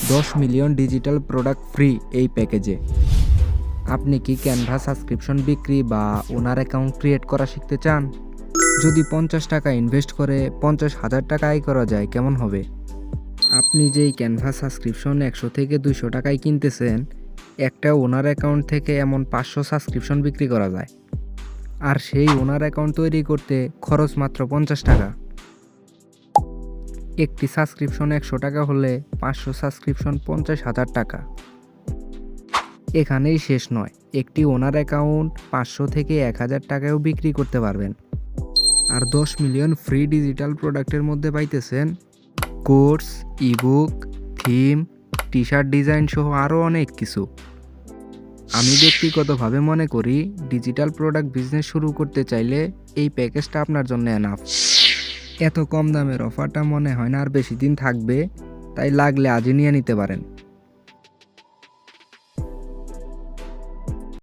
10 million digital product free এই প্যাকেজে। আপনি কি ক্যানভা সাবস্ক্রিপশন বিক্রি বা ওনার অ্যাকাউন্ট ক্রিয়েট করা শিখতে চান? যদি 50 টাকা ইনভেস্ট করে 50,000 টাকা আয় করা যায় কেমন হবে? আপনি যেই ক্যানভা সাবস্ক্রিপশন 100 থেকে 200 টাকায় কিনতেছেন, একটা ওনার অ্যাকাউন্ট থেকে এমন 500 সাবস্ক্রিপশন বিক্রি করা যায়। আর সেই ওনার অ্যাকাউন্ট তৈরি করতে খরচ মাত্র 50 টাকা। একটি সাবস্ক্রিপশন 100 টাকা হলে 500 সাবস্ক্রিপশন 50,000 টাকা। এখানেই শেষ নয়, একটি ওনার অ্যাকাউন্ট 500 থেকে 1000 টাকায়ও বিক্রি করতে পারবেন। আর 10 মিলিয়ন ফ্রি ডিজিটাল প্রোডাক্টের মধ্যে পাইতেছেন course, ebook, theme, T shirt design সহ আরও অনেক কিছু। আমি ব্যক্তিগতভাবে মনে করি ডিজিটাল প্রোডাক্ট বিজনেস শুরু করতে চাইলে এই প্যাকেজটা আপনার জন্য এনাফ। এত কম দামের অফারটা মনে হয় না আর বেশি দিন থাকবে, তাই লাগলে আজই নিয়ে নিতে পারেন।